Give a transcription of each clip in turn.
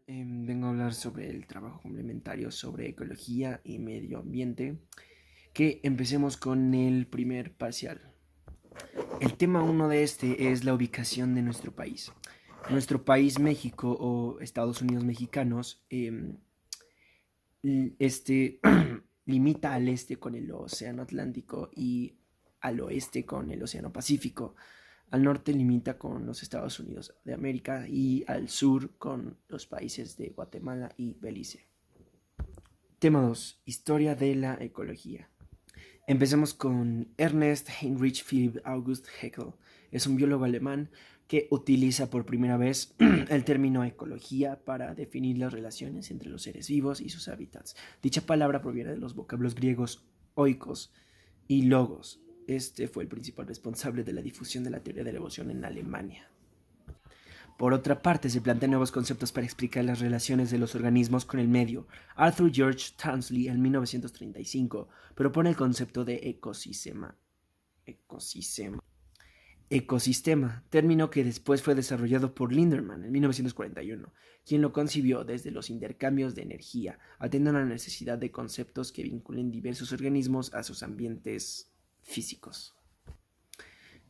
Vengo a hablar sobre el trabajo complementario sobre ecología y medio ambiente. Que empecemos con el primer parcial. El tema uno de este es la ubicación de nuestro país. Nuestro país, México o Estados Unidos mexicanos, este limita al este con el Océano Atlántico y al oeste con el Océano Pacífico. Al norte limita con los Estados Unidos de América y al sur con los países de Guatemala y Belice. Tema 2. Historia de la ecología. Empecemos con Ernest Heinrich Philipp August Haeckel. Es un biólogo alemán que utiliza por primera vez el término ecología para definir las relaciones entre los seres vivos y sus hábitats. Dicha palabra proviene de los vocablos griegos oikos y logos. Este fue el principal responsable de la difusión de la teoría de la evolución en Alemania. Por otra parte, se plantean nuevos conceptos para explicar las relaciones de los organismos con el medio. Arthur George Townsley, en 1935, propone el concepto de ecosistema, término que después fue desarrollado por Linderman en 1941, quien lo concibió desde los intercambios de energía, atendiendo a la necesidad de conceptos que vinculen diversos organismos a sus ambientes físicos.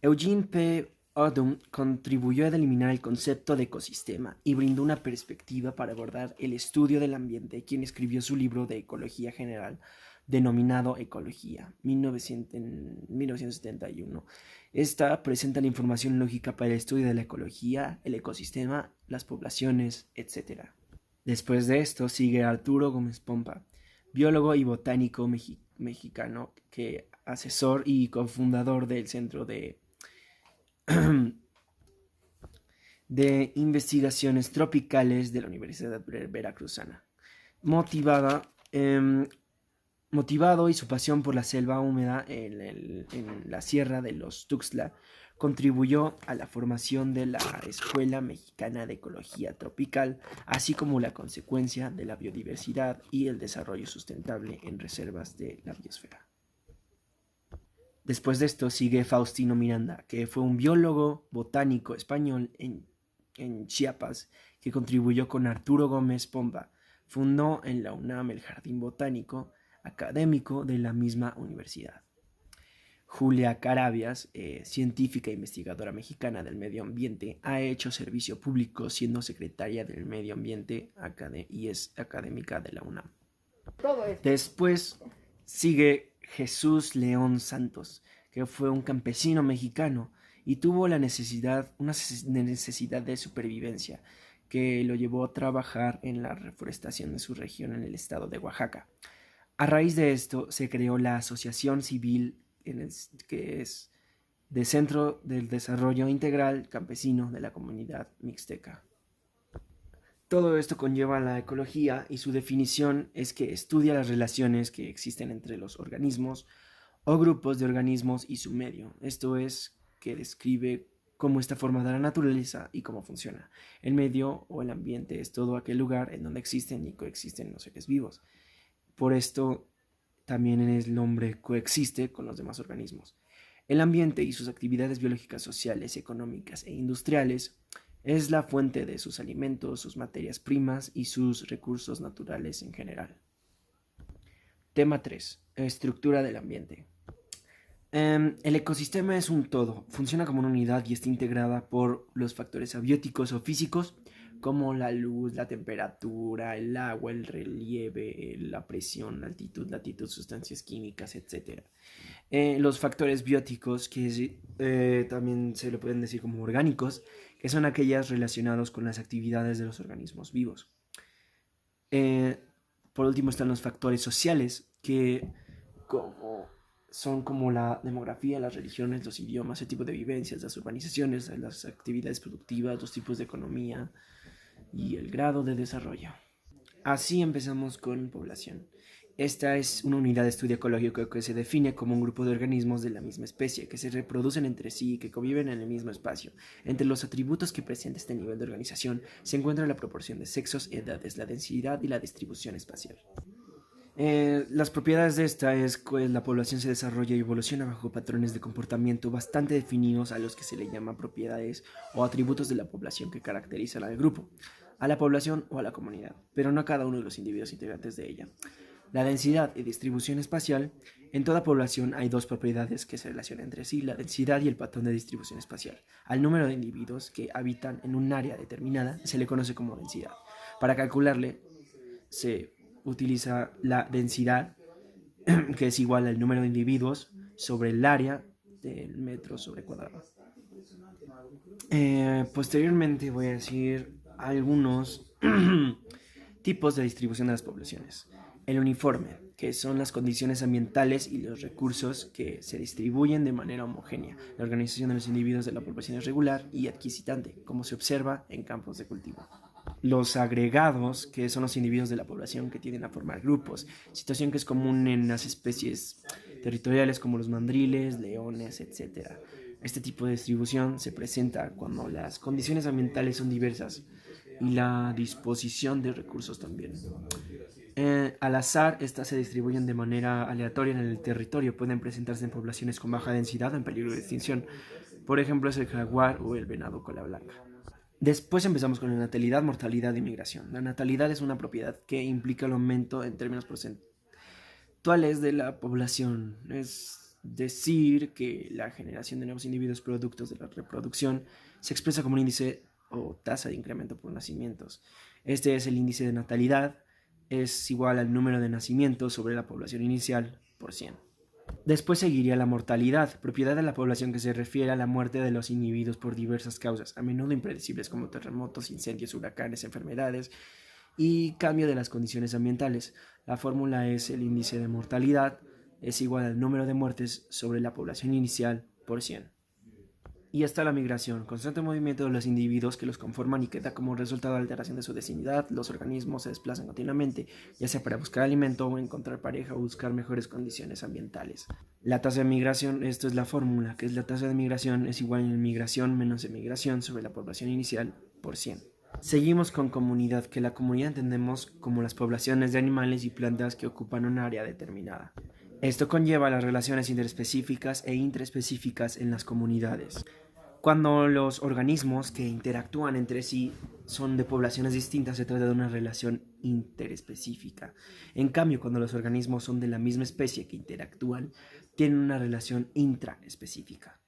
Eugene P. Odum contribuyó a eliminar el concepto de ecosistema y brindó una perspectiva para abordar el estudio del ambiente, quien escribió su libro de ecología general denominado Ecología, 1971. Esta presenta la información lógica para el estudio de la ecología, el ecosistema, las poblaciones, etc. Después de esto sigue Arturo Gómez Pompa, biólogo y botánico mexicano, que asesor y cofundador del Centro de Investigaciones Tropicales de la Universidad Veracruzana. Motivado y su pasión por la selva húmeda en la Sierra de los Tuxtla, contribuyó a la formación de la Escuela Mexicana de Ecología Tropical, así como la consecuencia de la biodiversidad y el desarrollo sustentable en reservas de la biosfera. Después de esto sigue Faustino Miranda, que fue un biólogo botánico español en Chiapas, que contribuyó con Arturo Gómez Pompa. Fundó en la UNAM el Jardín Botánico académico de la misma universidad. Julia Carabias, científica e investigadora mexicana del medio ambiente, ha hecho servicio público siendo secretaria del medio ambiente y es académica de la UNAM. Después sigue Jesús León Santos, que fue un campesino mexicano y tuvo una necesidad de supervivencia que lo llevó a trabajar en la reforestación de su región en el estado de Oaxaca. A raíz de esto se creó la Asociación Civil, que es de Centro del Desarrollo Integral Campesino de la Comunidad Mixteca. Todo esto conlleva la ecología y su definición es que estudia las relaciones que existen entre los organismos o grupos de organismos y su medio. Esto es, que describe cómo está formada la naturaleza y cómo funciona. El medio o el ambiente es todo aquel lugar en donde existen y coexisten los seres vivos. Por esto también el nombre coexiste con los demás organismos. El ambiente y sus actividades biológicas, sociales, económicas e industriales es la fuente de sus alimentos, sus materias primas y sus recursos naturales en general. Tema 3. Estructura del ambiente. El ecosistema es un todo, funciona como una unidad y está integrada por los factores abióticos o físicos como la luz, la temperatura, el agua, el relieve, la presión, la altitud, latitud, sustancias químicas, etc. Los factores bióticos, que también se lo pueden decir como orgánicos, que son aquellas relacionados con las actividades de los organismos vivos. Por último están los factores sociales, que son como la demografía, las religiones, los idiomas, el tipo de vivencias, las urbanizaciones, las actividades productivas, los tipos de economía y el grado de desarrollo. Así empezamos con población. Esta es una unidad de estudio ecológico que se define como un grupo de organismos de la misma especie, que se reproducen entre sí y que conviven en el mismo espacio. Entre los atributos que presenta este nivel de organización se encuentra la proporción de sexos, edades, la densidad y la distribución espacial. Las propiedades de esta es que la población se desarrolla y evoluciona bajo patrones de comportamiento bastante definidos a los que se le llama propiedades o atributos de la población que caracterizan al grupo. a la población o a la comunidad, pero no a cada uno de los individuos integrantes de ella. La densidad y distribución espacial. En toda población hay dos propiedades que se relacionan entre sí, la densidad y el patrón de distribución espacial. Al número de individuos que habitan en un área determinada se le conoce como densidad. Para calcularle se utiliza la densidad, que es igual al número de individuos sobre el área del metro sobre cuadrado. Posteriormente voy a decir algunos tipos de distribución de las poblaciones. El uniforme, que son las condiciones ambientales y los recursos que se distribuyen de manera homogénea. La organización de los individuos de la población es regular y adquisitante, como se observa en campos de cultivo. Los agregados, que son los individuos de la población que tienden a formar grupos, situación que es común en las especies territoriales como los mandriles, leones, etc. Este tipo de distribución se presenta cuando las condiciones ambientales son diversas y la disposición de recursos también. Al azar, estas se distribuyen de manera aleatoria en el territorio. Pueden presentarse en poblaciones con baja densidad o en peligro de extinción. Por ejemplo, es el jaguar o el venado cola blanca. Después empezamos con la natalidad, mortalidad y migración. La natalidad es una propiedad que implica el aumento en términos porcentuales de la población. Es decir, que la generación de nuevos individuos productos de la reproducción se expresa como un índice o tasa de incremento por nacimientos. Este es el índice de natalidad, es igual al número de nacimientos sobre la población inicial por 100. Después seguiría la mortalidad, propiedad de la población que se refiere a la muerte de los individuos por diversas causas, a menudo impredecibles como terremotos, incendios, huracanes, enfermedades y cambio de las condiciones ambientales. La fórmula es el índice de mortalidad es igual al número de muertes sobre la población inicial por 100. Y está la migración, constante movimiento de los individuos que los conforman y que da como resultado la alteración de su densidad. Los organismos se desplazan continuamente, ya sea para buscar alimento o encontrar pareja o buscar mejores condiciones ambientales. La tasa de migración, esto es la fórmula, que es la tasa de migración es igual a migración menos emigración sobre la población inicial por 100. Seguimos con comunidad, que la comunidad entendemos como las poblaciones de animales y plantas que ocupan un área determinada. Esto conlleva las relaciones interespecíficas e intraespecíficas en las comunidades. Cuando los organismos que interactúan entre sí son de poblaciones distintas, se trata de una relación interespecífica. En cambio, cuando los organismos son de la misma especie que interactúan, tienen una relación intraespecífica.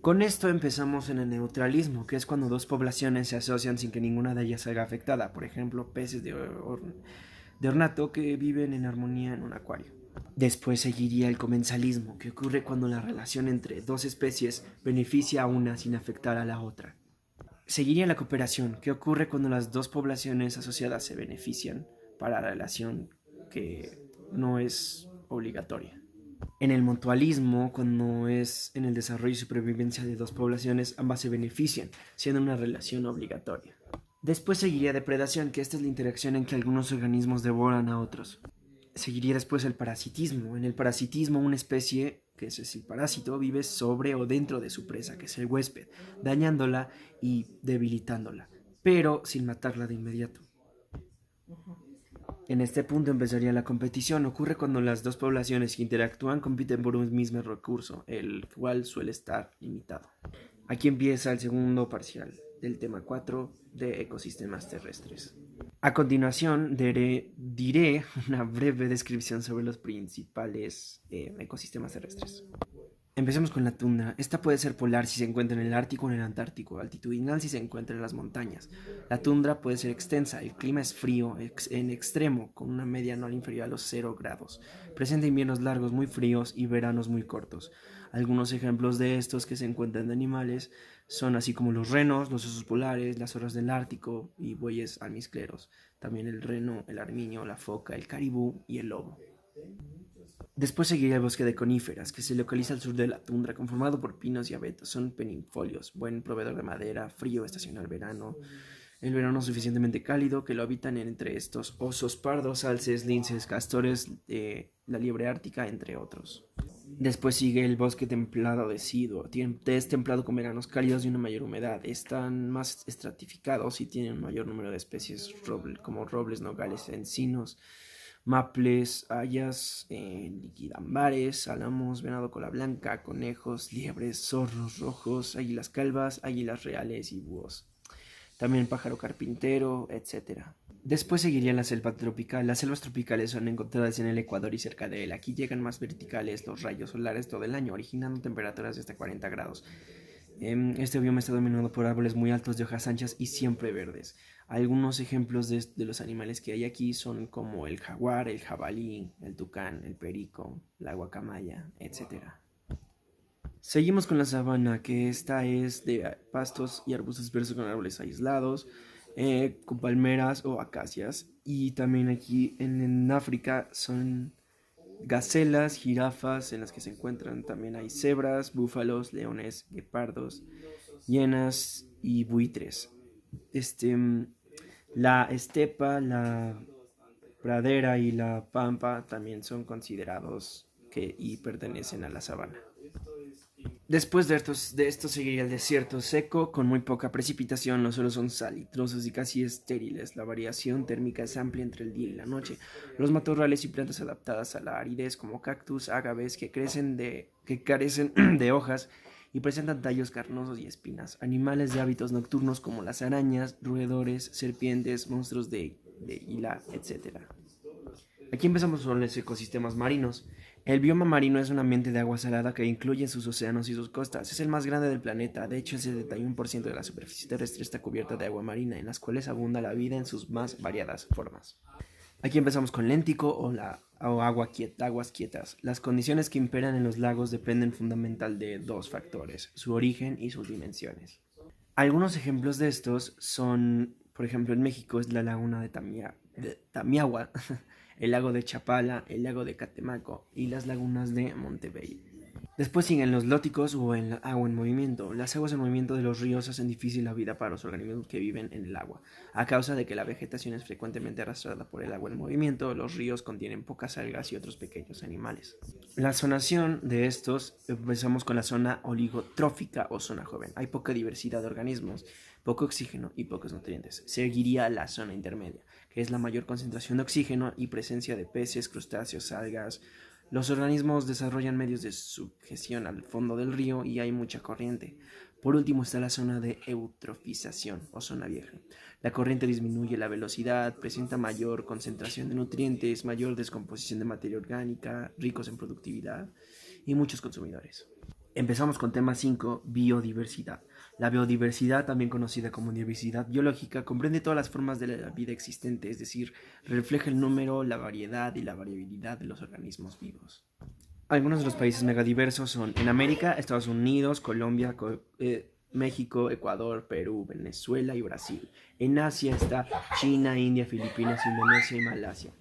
Con esto empezamos en el neutralismo, que es cuando dos poblaciones se asocian sin que ninguna de ellas salga afectada. Por ejemplo, peces de ornato que viven en armonía en un acuario. Después seguiría el comensalismo, que ocurre cuando la relación entre dos especies beneficia a una sin afectar a la otra. Seguiría la cooperación, que ocurre cuando las dos poblaciones asociadas se benefician para la relación que no es obligatoria. En el mutualismo, cuando es en el desarrollo y supervivencia de dos poblaciones, ambas se benefician, siendo una relación obligatoria. Después seguiría depredación, que esta es la interacción en que algunos organismos devoran a otros. Seguiría después el parasitismo. En el parasitismo, una especie, que es el parásito, vive sobre o dentro de su presa, que es el huésped, dañándola y debilitándola, pero sin matarla de inmediato. En este punto empezaría la competición. Ocurre cuando las dos poblaciones que interactúan compiten por un mismo recurso, el cual suele estar limitado. Aquí empieza el segundo parcial del tema 4 de ecosistemas terrestres. A continuación diré una breve descripción sobre los principales ecosistemas terrestres. Empecemos con la tundra. Esta puede ser polar si se encuentra en el Ártico o en el Antártico, altitudinal si se encuentra en las montañas. La tundra puede ser extensa, el clima es frío en extremo, con una media anual inferior a los 0 grados. Presenta inviernos largos muy fríos y veranos muy cortos. Algunos ejemplos de estos que se encuentran de animales son así como los renos, los osos polares, las zorras del Ártico y bueyes almizcleros. También el reno, el armiño, la foca, el caribú y el lobo. Después seguiría el bosque de coníferas, que se localiza al sur de la tundra, conformado por pinos y abetos. Son penifolios, buen proveedor de madera, frío estacional verano. El verano suficientemente cálido, que lo habitan entre estos osos pardos, alces, linces, castores, la liebre ártica, entre otros. Después sigue el bosque templado deciduo. Es templado con veranos cálidos y una mayor humedad. Están más estratificados y tienen un mayor número de especies como robles, nogales, encinos, maples, hayas, liquidambares, álamos, venado cola blanca, conejos, liebres, zorros rojos, águilas calvas, águilas reales y búhos. también pájaro carpintero, etc. Después seguiría la selva tropical. Las selvas tropicales son encontradas en el Ecuador y cerca de él. Aquí llegan más verticales los rayos solares todo el año, originando temperaturas de hasta 40 grados. Este bioma está dominado por árboles muy altos de hojas anchas y siempre verdes. Algunos ejemplos de los animales que hay aquí son como el jaguar, el jabalí, el tucán, el perico, la guacamaya, etc. Seguimos con la sabana, que esta es de pastos y arbustos dispersos con árboles aislados, con palmeras o acacias. Y también aquí en África son gacelas, jirafas en las que se encuentran. También hay cebras, búfalos, leones, guepardos, hienas y buitres. Este, la estepa, la pradera y la pampa también son considerados y pertenecen a la sabana. Después de esto seguiría el desierto seco, con muy poca precipitación, los suelos son salitrosos y casi estériles. La variación térmica es amplia entre el día y la noche. Los matorrales y plantas adaptadas a la aridez, como cactus, ágaves, que carecen de hojas y presentan tallos carnosos y espinas. Animales de hábitos nocturnos como las arañas, roedores, serpientes, monstruos de isla, etc. Aquí empezamos con los ecosistemas marinos. El bioma marino es un ambiente de agua salada que incluye sus océanos y sus costas. Es el más grande del planeta. De hecho, el 71% de la superficie terrestre está cubierta de agua marina, en las cuales abunda la vida en sus más variadas formas. Aquí empezamos con léntico o aguas quietas. Las condiciones que imperan en los lagos dependen fundamental de dos factores: su origen y sus dimensiones. Algunos ejemplos de estos son, por ejemplo, en México es la laguna de Tamiagua, el lago de Chapala, el lago de Catemaco y las lagunas de Montebello. Después siguen los lóticos o el agua en movimiento. Las aguas en movimiento de los ríos hacen difícil la vida para los organismos que viven en el agua. A causa de que la vegetación es frecuentemente arrastrada por el agua en movimiento, los ríos contienen pocas algas y otros pequeños animales. La zonación de estos, empezamos con la zona oligotrófica o zona joven. Hay poca diversidad de organismos, poco oxígeno y pocos nutrientes. Seguiría la zona intermedia, que es la mayor concentración de oxígeno y presencia de peces, crustáceos, algas. Los organismos desarrollan medios de sujeción al fondo del río y hay mucha corriente. Por último está la zona de eutrofización o zona vieja. La corriente disminuye la velocidad, presenta mayor concentración de nutrientes, mayor descomposición de materia orgánica, ricos en productividad y muchos consumidores. Empezamos con tema 5, biodiversidad. La biodiversidad, también conocida como diversidad biológica, comprende todas las formas de la vida existente, es decir, refleja el número, la variedad y la variabilidad de los organismos vivos. Algunos de los países megadiversos son en América, Estados Unidos, Colombia, México, Ecuador, Perú, Venezuela y Brasil. En Asia está China, India, Filipinas, Indonesia y Malasia.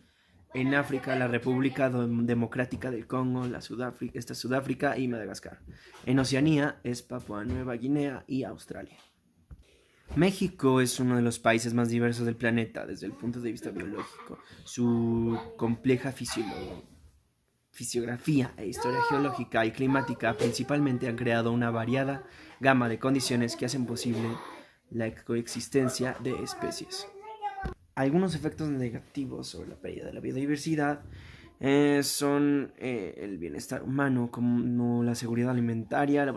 En África, la República Democrática del Congo, Sudáfrica y Madagascar. En Oceanía es Papúa Nueva Guinea y Australia. México es uno de los países más diversos del planeta desde el punto de vista biológico. Su compleja fisiografía e historia geológica y climática principalmente han creado una variada gama de condiciones que hacen posible la coexistencia de especies. Algunos efectos negativos sobre la pérdida de la biodiversidad son el bienestar humano, como la seguridad alimentaria, la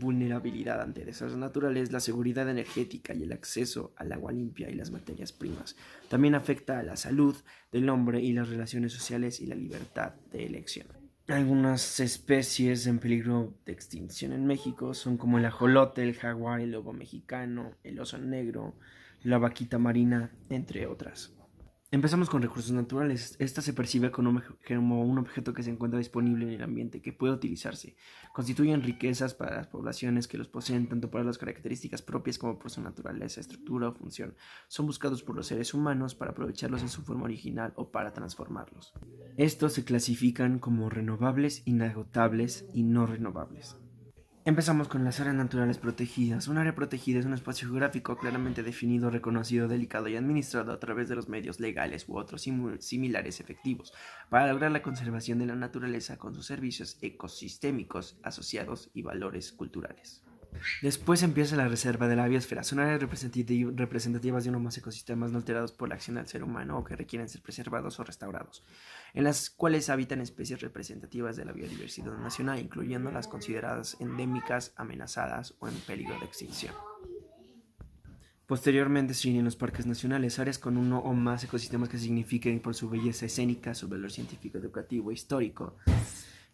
vulnerabilidad ante desastres naturales, la seguridad energética y el acceso al agua limpia y las materias primas. También afecta a la salud del hombre y las relaciones sociales y la libertad de elección. Algunas especies en peligro de extinción en México son como el ajolote, el jaguar, el lobo mexicano, el oso negro, la vaquita marina, entre otras. Empezamos con recursos naturales. Esta se percibe como un objeto que se encuentra disponible en el ambiente, que puede utilizarse. Constituyen riquezas para las poblaciones que los poseen, tanto por las características propias como por su naturaleza, estructura o función. Son buscados por los seres humanos para aprovecharlos en su forma original o para transformarlos. Estos se clasifican como renovables, inagotables y no renovables. Empezamos con las áreas naturales protegidas. Un área protegida es un espacio geográfico claramente definido, reconocido, delicado y administrado a través de los medios legales u otros similares efectivos para lograr la conservación de la naturaleza con sus servicios ecosistémicos asociados y valores culturales. Después empieza la reserva de la biosfera. Son áreas representativas de uno o más ecosistemas no alterados por la acción del ser humano o que requieren ser preservados o restaurados, en las cuales habitan especies representativas de la biodiversidad nacional, incluyendo las consideradas endémicas, amenazadas o en peligro de extinción. Posteriormente se irían los parques nacionales, áreas con uno o más ecosistemas que se signifiquen por su belleza escénica, su valor científico, educativo, histórico,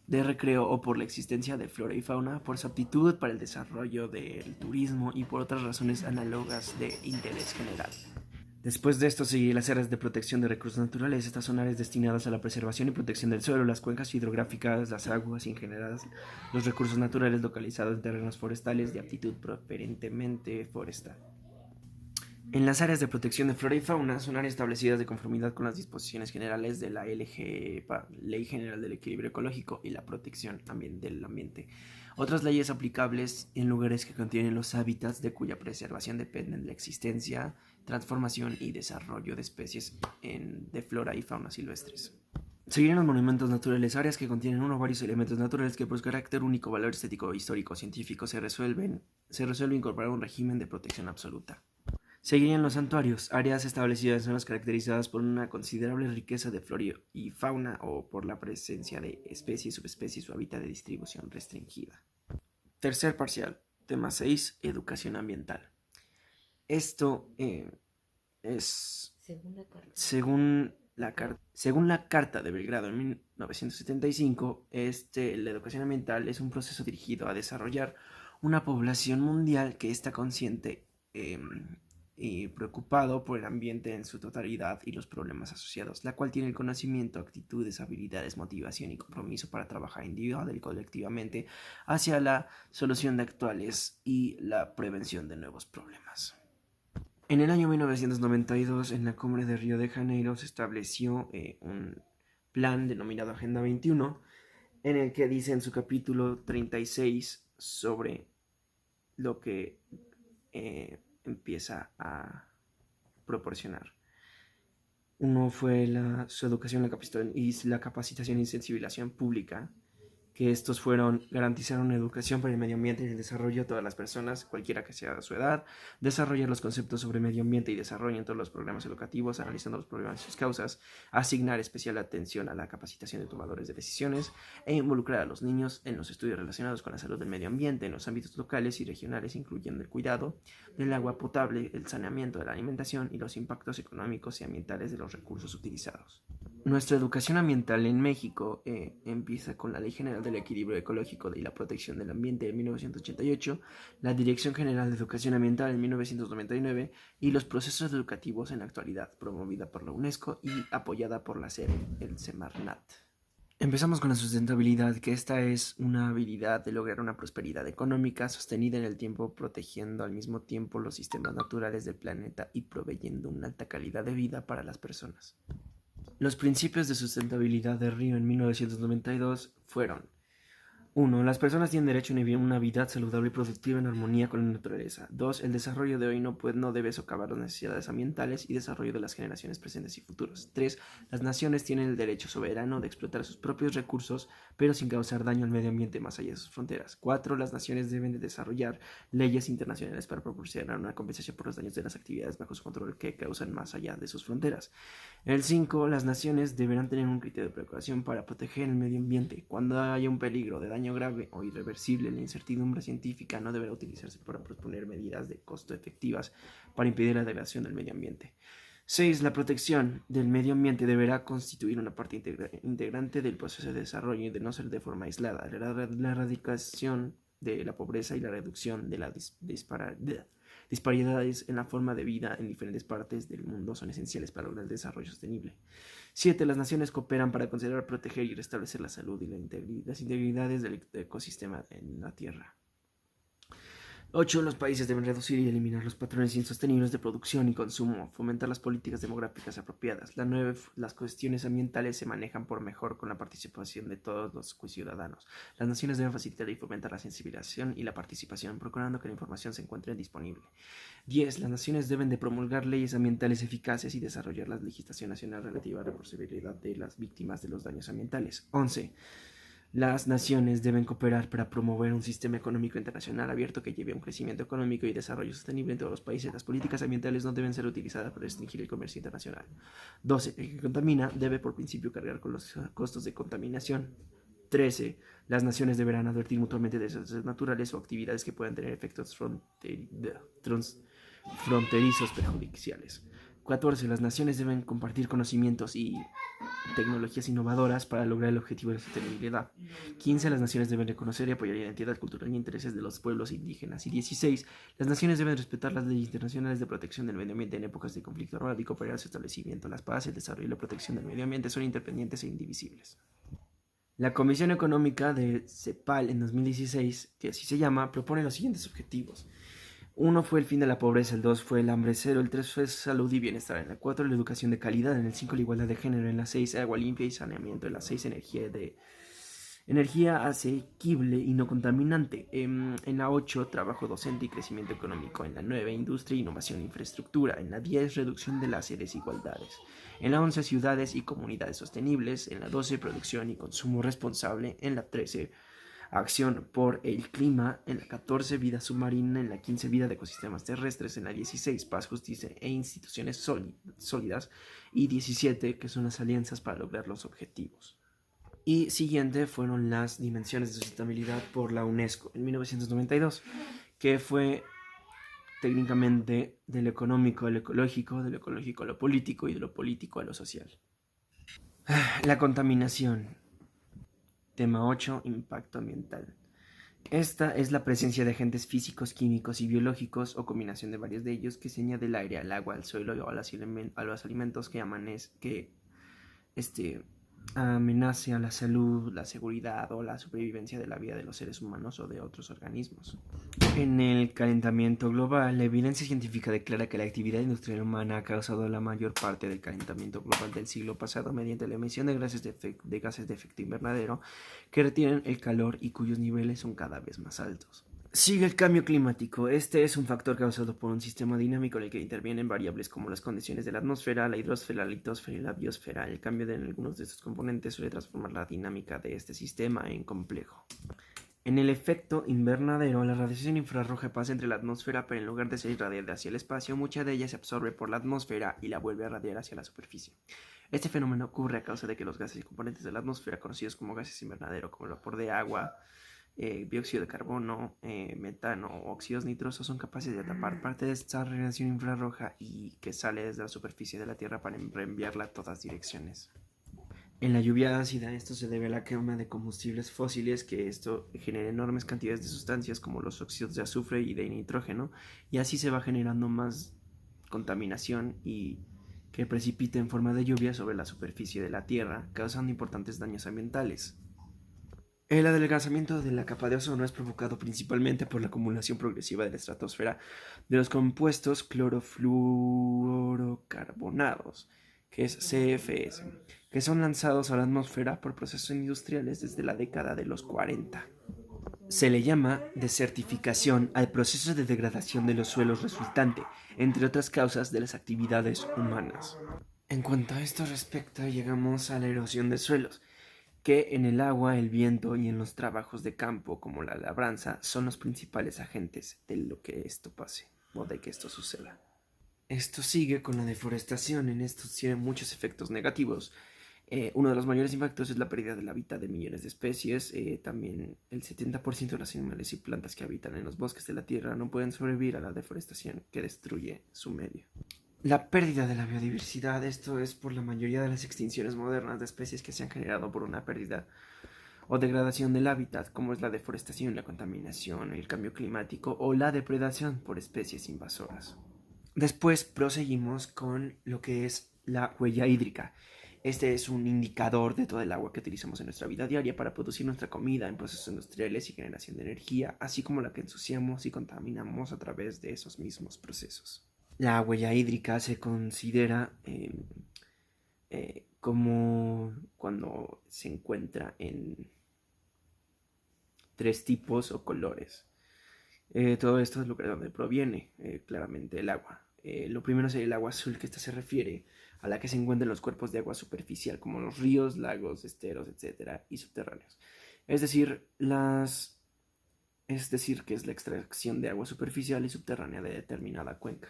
de recreo o por la existencia de flora y fauna, por su aptitud para el desarrollo del turismo y por otras razones análogas de interés general. Después de esto seguirían las áreas de protección de recursos naturales. Estas son áreas destinadas a la preservación y protección del suelo, las cuencas hidrográficas, las aguas y en general los recursos naturales localizados en terrenos forestales de aptitud preferentemente forestal. En las áreas de protección de flora y fauna son áreas establecidas de conformidad con las disposiciones generales de la Ley General del Equilibrio Ecológico y la Protección del Ambiente. Otras leyes aplicables en lugares que contienen los hábitats de cuya preservación dependen de la existencia, transformación y desarrollo de especies de flora y fauna silvestres. Seguirían los monumentos naturales, áreas que contienen uno o varios elementos naturales que por su carácter único, valor estético, histórico o científico se resuelve incorporar un régimen de protección absoluta. Seguirían los santuarios, áreas establecidas en zonas caracterizadas por una considerable riqueza de flora y fauna o por la presencia de especies, subespecies o hábitat de distribución restringida. Tercer parcial, tema 6, educación ambiental. Esto es, según la Carta de Belgrado en 1975, la educación ambiental es un proceso dirigido a desarrollar una población mundial que está consciente y preocupado por el ambiente en su totalidad y los problemas asociados, la cual tiene el conocimiento, actitudes, habilidades, motivación y compromiso para trabajar individual y colectivamente hacia la solución de actuales y la prevención de nuevos problemas. En el año 1992, en la cumbre de Río de Janeiro, se estableció un plan denominado Agenda 21, en el que dice en su capítulo 36 sobre lo que empieza a proporcionar. Uno fue su educación la capacitación y sensibilización pública, que estos fueron garantizar una educación para el medio ambiente y el desarrollo de todas las personas, cualquiera que sea su edad, desarrollar los conceptos sobre medio ambiente y desarrollo en todos los programas educativos, analizando los problemas y sus causas, asignar especial atención a la capacitación de tomadores de decisiones e involucrar a los niños en los estudios relacionados con la salud del medio ambiente en los ámbitos locales y regionales, incluyendo el cuidado del agua potable, el saneamiento de la alimentación y los impactos económicos y ambientales de los recursos utilizados. Nuestra educación ambiental en México empieza con la Ley General del Equilibrio Ecológico y la Protección del Ambiente de 1988, la Dirección General de Educación Ambiental en 1999 y los procesos educativos en la actualidad, promovida por la UNESCO y apoyada por la SER, el Semarnat. Empezamos con la sustentabilidad, que esta es una habilidad de lograr una prosperidad económica sostenida en el tiempo, protegiendo al mismo tiempo los sistemas naturales del planeta y proveyendo una alta calidad de vida para las personas. Los principios de sustentabilidad de Río en 1992 fueron: 1. Las personas tienen derecho a una vida saludable y productiva en armonía con la naturaleza. 2. El desarrollo de hoy no debe socavar las necesidades ambientales y desarrollo de las generaciones presentes y futuras. 3. Las naciones tienen el derecho soberano de explotar sus propios recursos, pero sin causar daño al medio ambiente más allá de sus fronteras. 4. Las naciones deben de desarrollar leyes internacionales para proporcionar una compensación por los daños de las actividades bajo su control que causan más allá de sus fronteras. El 5. Las naciones deberán tener un criterio de precaución para proteger el medio ambiente. Cuando haya un peligro de daño grave o irreversible, la incertidumbre científica no deberá utilizarse para proponer medidas de costo efectivas para impedir la degradación del medio ambiente. 6. La protección del medio ambiente deberá constituir una parte integrante del proceso de desarrollo y de no ser de forma aislada. La erradicación de la pobreza y la reducción de las disparidades en la forma de vida en diferentes partes del mundo son esenciales para lograr el desarrollo sostenible. 7. Las naciones cooperan para considerar, proteger y restablecer la salud y las integridades del ecosistema en la Tierra. 8. Los países deben reducir y eliminar los patrones insostenibles de producción y consumo, fomentar las políticas demográficas apropiadas. 9. Las cuestiones ambientales se manejan por mejor con la participación de todos los ciudadanos. Las naciones deben facilitar y fomentar la sensibilización y la participación, procurando que la información se encuentre disponible. 10. Las naciones deben de promulgar leyes ambientales eficaces y desarrollar la legislación nacional relativa a la responsabilidad de las víctimas de los daños ambientales. 11. Las naciones deben cooperar para promover un sistema económico internacional abierto que lleve a un crecimiento económico y desarrollo sostenible en todos los países. Las políticas ambientales no deben ser utilizadas para restringir el comercio internacional. 12. El que contamina debe por principio cargar con los costos de contaminación. 13. Las naciones deberán advertir mutuamente de desastres naturales o actividades que puedan tener efectos fronterizos perjudiciales. 14. Las naciones deben compartir conocimientos y tecnologías innovadoras para lograr el objetivo de sostenibilidad. 15. Las naciones deben reconocer y apoyar la identidad cultural y intereses de los pueblos indígenas. Y 16. Las naciones deben respetar las leyes internacionales de protección del medio ambiente en épocas de conflicto armado y cooperar en su establecimiento. La paz, el desarrollo y la protección del medio ambiente son independientes e indivisibles. La Comisión Económica de CEPAL en 2016, que así se llama, propone los siguientes objetivos. 1 fue el fin de la pobreza, el 2 fue el hambre cero, el 3 fue salud y bienestar, en el 4 la educación de calidad, en el 5 la igualdad de género, en la 6 agua limpia y saneamiento, en la 6 energía asequible y no contaminante, en la 8 trabajo docente y crecimiento económico, en la 9 industria, innovación e infraestructura, en la 10 reducción de las desigualdades, en la 11 ciudades y comunidades sostenibles, en la 12 producción y consumo responsable, en la 13 acción por el clima, en la 14 vida submarina, en la 15 vida de ecosistemas terrestres, en la 16 paz, justicia e instituciones sólidas y 17 que son las alianzas para lograr los objetivos. Y siguiente fueron las dimensiones de sustentabilidad por la UNESCO en 1992, que fue técnicamente de lo económico a lo ecológico, de lo ecológico a lo político y de lo político a lo social. La contaminación. Tema 8. Impacto ambiental. Esta es la presencia de agentes físicos, químicos y biológicos o combinación de varios de ellos que se añade al aire, al agua, al suelo o a los alimentos que amenace a la salud, la seguridad o la supervivencia de la vida de los seres humanos o de otros organismos. En el calentamiento global, la evidencia científica declara que la actividad industrial humana ha causado la mayor parte del calentamiento global del siglo pasado mediante la emisión de gases de efecto invernadero que retienen el calor y cuyos niveles son cada vez más altos. Sigue el cambio climático. Este es un factor causado por un sistema dinámico en el que intervienen variables como las condiciones de la atmósfera, la hidrosfera, la litosfera y la biosfera. El cambio de algunos de estos componentes suele transformar la dinámica de este sistema en complejo. En el efecto invernadero, la radiación infrarroja pasa entre la atmósfera, pero en lugar de ser irradiada hacia el espacio, mucha de ella se absorbe por la atmósfera y la vuelve a radiar hacia la superficie. Este fenómeno ocurre a causa de que los gases y componentes de la atmósfera, conocidos como gases invernadero, como el vapor de agua, dióxido de carbono, metano o óxidos nitrosos, son capaces de atrapar parte de esta radiación infrarroja y que sale desde la superficie de la Tierra para reenviarla a todas direcciones. En la lluvia ácida, esto se debe a la quema de combustibles fósiles, que esto genera enormes cantidades de sustancias como los óxidos de azufre y de nitrógeno, y así se va generando más contaminación y que precipita en forma de lluvia sobre la superficie de la Tierra, causando importantes daños ambientales. El adelgazamiento de la capa de ozono es provocado principalmente por la acumulación progresiva de la estratosfera de los compuestos clorofluorocarbonados, que es CFS, que son lanzados a la atmósfera por procesos industriales desde la década de los 40. Se le llama desertificación al proceso de degradación de los suelos resultante, entre otras causas, de las actividades humanas. En cuanto a esto respecta, llegamos a la erosión de suelos, que en el agua, el viento y en los trabajos de campo como la labranza son los principales agentes de lo que esto pase o de que esto suceda. Esto sigue con la deforestación. En esto tiene muchos efectos negativos. Uno de los mayores impactos es la pérdida del hábitat de millones de especies. También el 70% de los animales y plantas que habitan en los bosques de la Tierra no pueden sobrevivir a la deforestación que destruye su medio. La pérdida de la biodiversidad, esto es por la mayoría de las extinciones modernas de especies que se han generado por una pérdida o degradación del hábitat, como es la deforestación, la contaminación, el cambio climático o la depredación por especies invasoras. Después proseguimos con lo que es la huella hídrica. Este es un indicador de todo el agua que utilizamos en nuestra vida diaria para producir nuestra comida en procesos industriales y generación de energía, así como la que ensuciamos y contaminamos a través de esos mismos procesos. La huella hídrica se considera como cuando se encuentra en 3 tipos o colores. Todo esto es lo que de donde proviene claramente el agua. Lo primero sería el agua azul, que esta se refiere a la que se encuentra en los cuerpos de agua superficial, como los ríos, lagos, esteros, etc., y subterráneos. Es decir, que es la extracción de agua superficial y subterránea de determinada cuenca.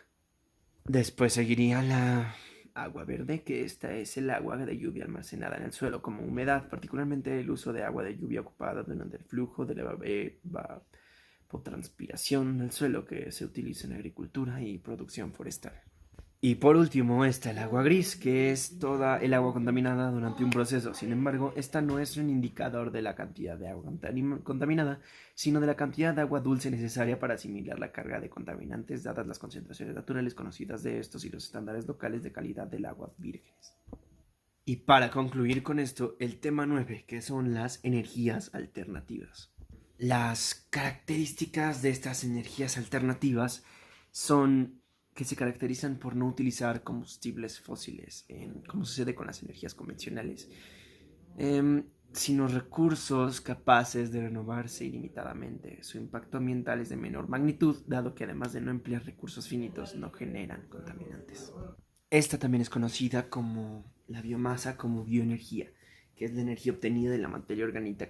Después seguiría la agua verde, que esta es el agua de lluvia almacenada en el suelo como humedad, particularmente el uso de agua de lluvia ocupada durante el flujo de la evapotranspiración del suelo que se utiliza en agricultura y producción forestal. Y por último está el agua gris, que es toda el agua contaminada durante un proceso. Sin embargo, esta no es un indicador de la cantidad de agua contaminada, sino de la cantidad de agua dulce necesaria para asimilar la carga de contaminantes, dadas las concentraciones naturales conocidas de estos y los estándares locales de calidad del agua vírgenes. Y para concluir con esto, el tema 9, que son las energías alternativas. Las características de estas energías alternativas son que se caracterizan por no utilizar combustibles fósiles, como sucede con las energías convencionales, sino recursos capaces de renovarse ilimitadamente. Su impacto ambiental es de menor magnitud, dado que además de no emplear recursos finitos, no generan contaminantes. Esta también es conocida como la biomasa, como bioenergía, que es la energía obtenida de la materia orgánica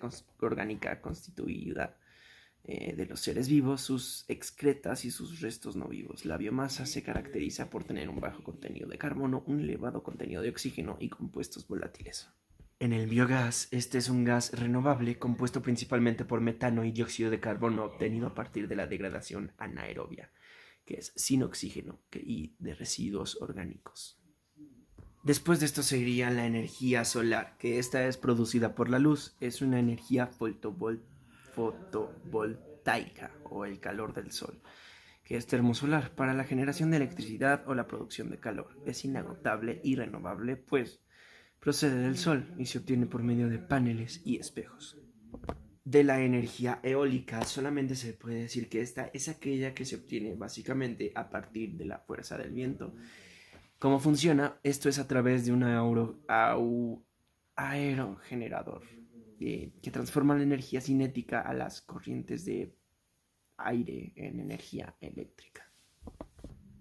constituida de los seres vivos, sus excretas y sus restos no vivos. La biomasa se caracteriza por tener un bajo contenido de carbono, un elevado contenido de oxígeno y compuestos volátiles. En el biogás, este es un gas renovable compuesto principalmente por metano y dióxido de carbono obtenido a partir de la degradación anaerobia, que es sin oxígeno y de residuos orgánicos. Después de esto seguiría la energía solar, que esta es producida por la luz, es una energía fotovoltaica o el calor del sol, que es termosolar para la generación de electricidad o la producción de calor. Es inagotable y renovable, pues procede del sol y se obtiene por medio de paneles y espejos. De la energía eólica solamente se puede decir que esta es aquella que se obtiene básicamente a partir de la fuerza del viento. ¿Cómo funciona? Esto es a través de un aerogenerador que transforma la energía cinética a las corrientes de aire en energía eléctrica.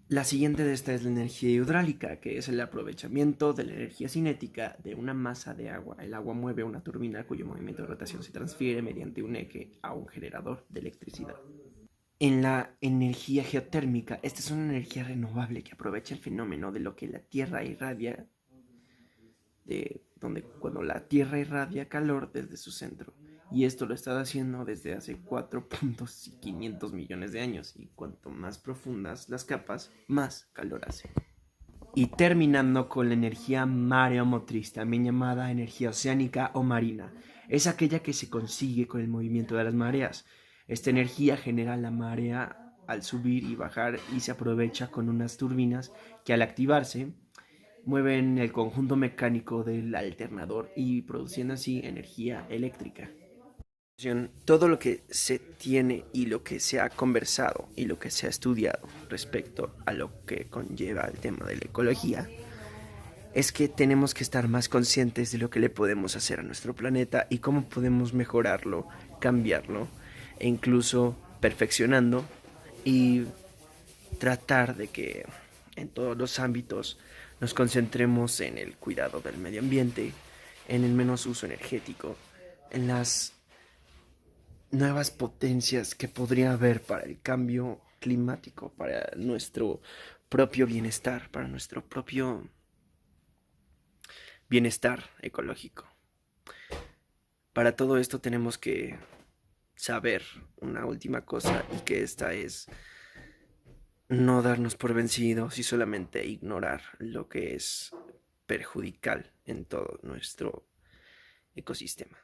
La siguiente de esta es la energía hidráulica, que es el aprovechamiento de la energía cinética de una masa de agua. El agua mueve una turbina cuyo movimiento de rotación se transfiere mediante un eje a un generador de electricidad. En la energía geotérmica, esta es una energía renovable que aprovecha el fenómeno de lo que la Tierra irradia, cuando la Tierra irradia calor desde su centro. Y esto lo está haciendo desde hace 4.500 millones de años. Y cuanto más profundas las capas, más calor hace. Y terminando con la energía mareomotriz, también llamada energía oceánica o marina. Es aquella que se consigue con el movimiento de las mareas. Esta energía genera la marea al subir y bajar y se aprovecha con unas turbinas que al activarse mueven el conjunto mecánico del alternador y produciendo así energía eléctrica. Todo lo que se tiene y lo que se ha conversado y lo que se ha estudiado respecto a lo que conlleva el tema de la ecología es que tenemos que estar más conscientes de lo que le podemos hacer a nuestro planeta y cómo podemos mejorarlo, cambiarlo e incluso perfeccionando y tratar de que en todos los ámbitos nos concentremos en el cuidado del medio ambiente, en el menos uso energético, en las nuevas potencias que podría haber para el cambio climático, para nuestro propio bienestar, para nuestro propio bienestar ecológico. Para todo esto tenemos que saber una última cosa y que esta es no darnos por vencidos y solamente ignorar lo que es perjudicial en todo nuestro ecosistema.